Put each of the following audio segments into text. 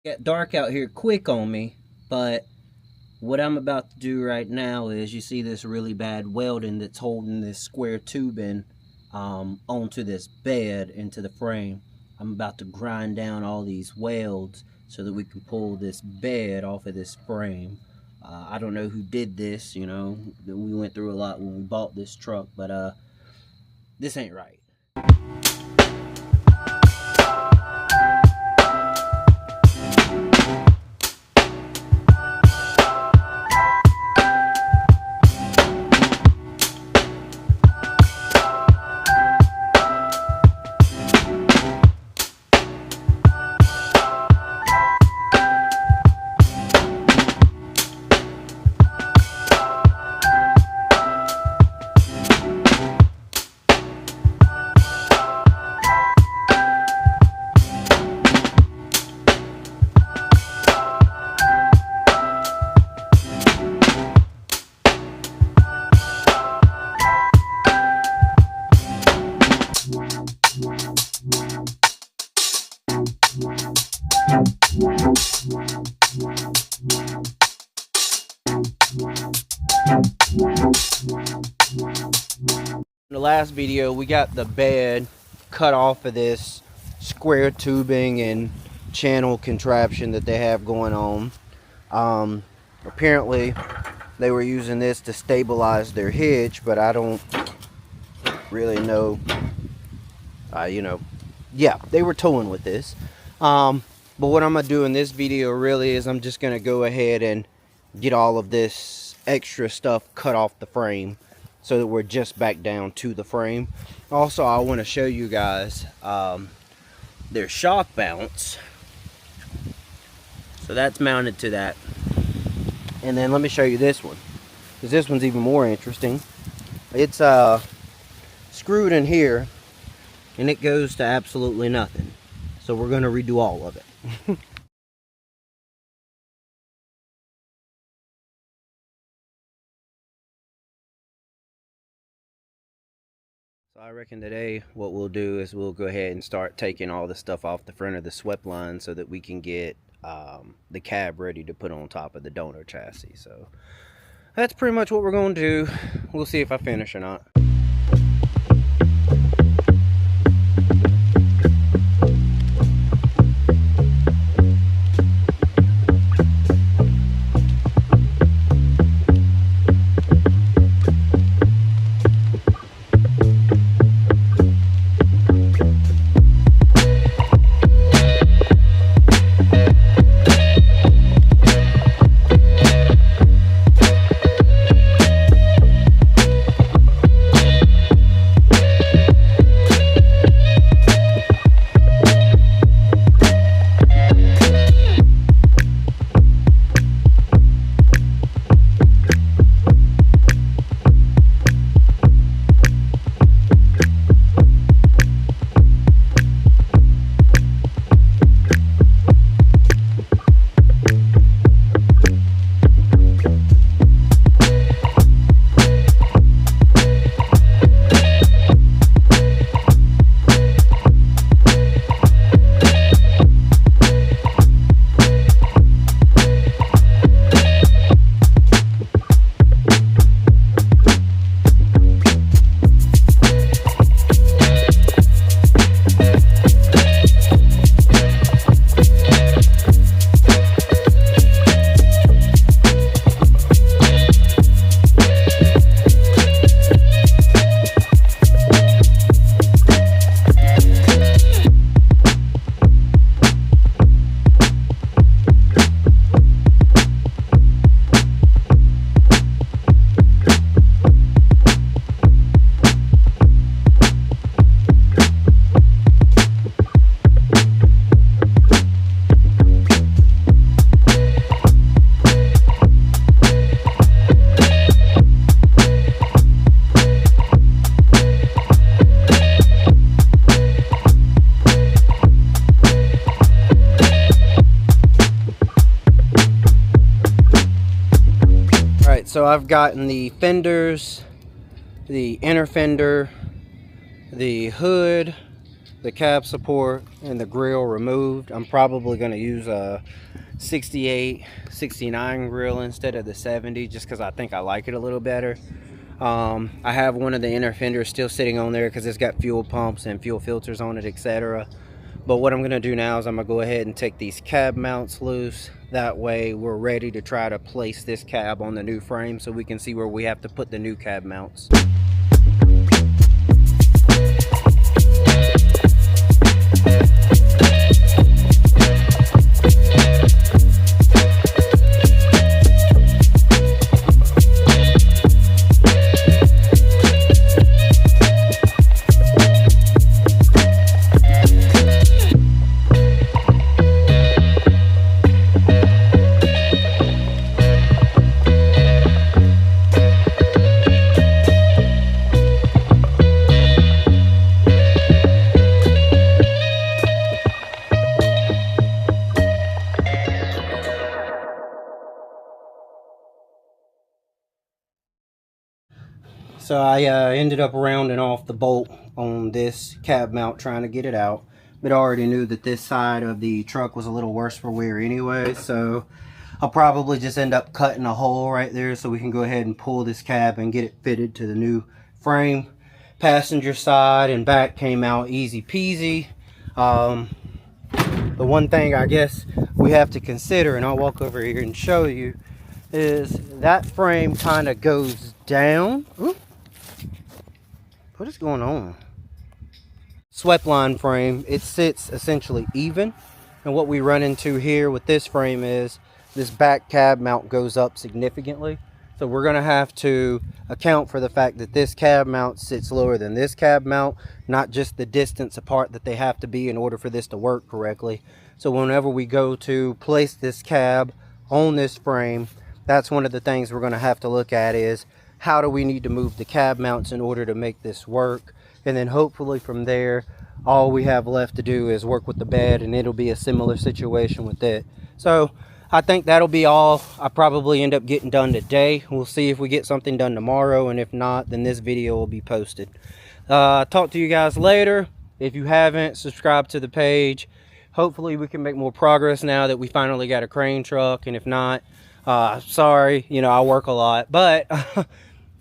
Got dark out here quick on me, but what I'm about to do right now is you see this really bad welding that's holding this square tubing onto this bed into the frame. I'm about to grind down all these welds so that we can pull this bed off of this frame. I don't know who did this, you know, we went through a lot when we bought this truck, but this ain't right. In the last video, we got the bed cut off of this square tubing and channel contraption that they have going on. Apparently, they were using this to stabilize their hitch, but I don't really know. Yeah, they were towing with this. But what I'm going to do in this video really is I'm just going to go ahead and get all of this extra stuff cut off the frame so that we're just back down to the frame. Also, I want to show you guys their shock bounce. So that's mounted to that. And then let me show you this one, because this one's even more interesting. It's screwed in here and it goes to absolutely nothing. So we're going to redo all of it. So I reckon today what we'll do is we'll go ahead and start taking all the stuff off the front of the swept line so that we can get the cab ready to put on top of the donor chassis. So that's pretty much what we're going to do. We'll see if I finish or not. So I've gotten the fenders, the inner fender, the hood, the cab support and the grill removed. I'm probably going to use a 68, 69 grill instead of the 70, just because I think I like it a little better. I have one of the inner fenders still sitting on there because it's got fuel pumps and fuel filters on it, etc. But what I'm going to do now is I'm going to go ahead and take these cab mounts loose. That way we're ready to try to place this cab on the new frame so we can see where we have to put the new cab mounts. So I ended up rounding off the bolt on this cab mount trying to get it out, but I already knew that this side of the truck was a little worse for wear anyway, so I'll probably just end up cutting a hole right there so we can go ahead and pull this cab and get it fitted to the new frame. Passenger side and back came out easy peasy. The one thing I guess we have to consider, and I'll walk over here and show you, is that frame kind of goes down. Ooh. What is going on? Swept line frame, it sits essentially even, and what we run into here with this frame is this back cab mount goes up significantly. So we're going to have to account for the fact that this cab mount sits lower than this cab mount, not just the distance apart that they have to be in order for this to work correctly. So whenever we go to place this cab on this frame, that's one of the things we're going to have to look at is how do we need to move the cab mounts in order to make this work. And then hopefully from there, all we have left to do is work with the bed, and it'll be a similar situation with it. So I think that'll be all I probably end up getting done today. We'll see if we get something done tomorrow, and if not, then this video will be posted. Talk to you guys later. If you haven't, subscribe to the page. Hopefully we can make more progress now that we finally got a crane truck, and if not, sorry, you know, I work a lot, but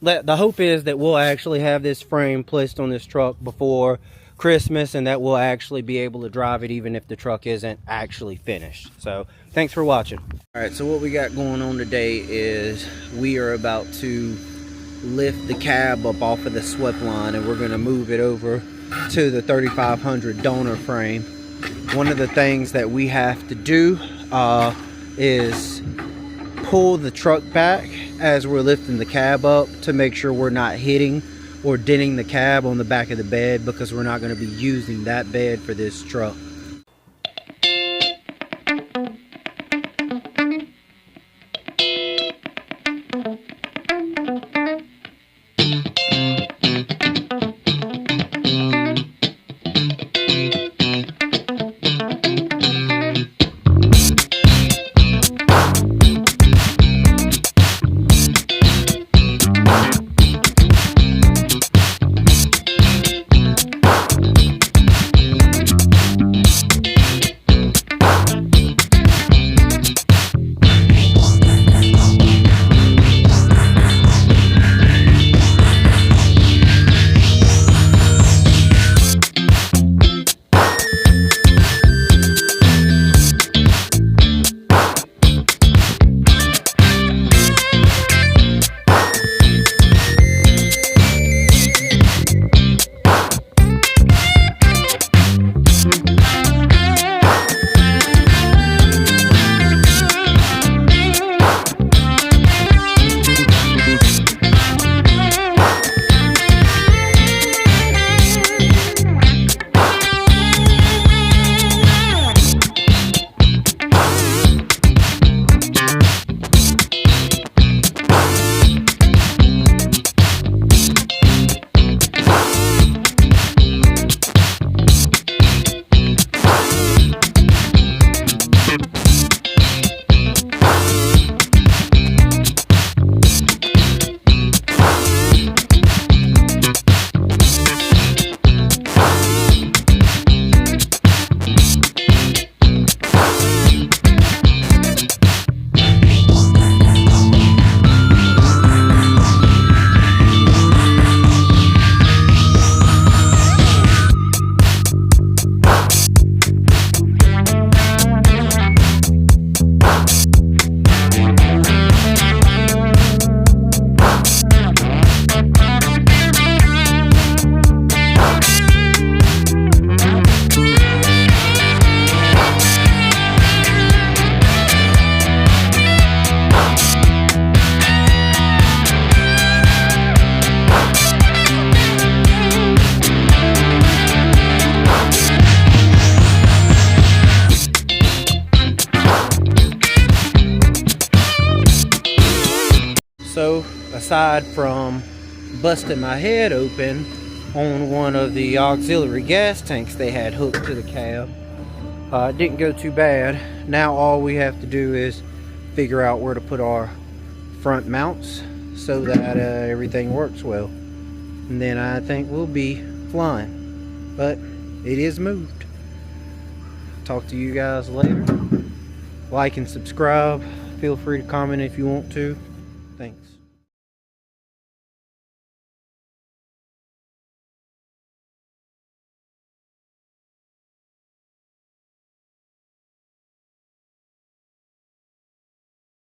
the hope is that we'll actually have this frame placed on this truck before Christmas, and that we'll actually be able to drive it even if the truck isn't actually finished. So thanks for watching. All right, so what we got going on today is we are about to lift the cab up off of the swept line, and we're going to move it over to the 3500 donor frame. One of the things that we have to do is pull the truck back as we're lifting the cab up to make sure we're not hitting or denting the cab on the back of the bed, because we're not going to be using that bed for this truck. aside from busting my head open on one of the auxiliary gas tanks they had hooked to the cab, it didn't go too bad. Now all we have to do is figure out where to put our front mounts so that everything works well, and then I think we'll be flying. But it is moved. Talk to you guys later. Like and subscribe. Feel free to comment if you want to. Thanks.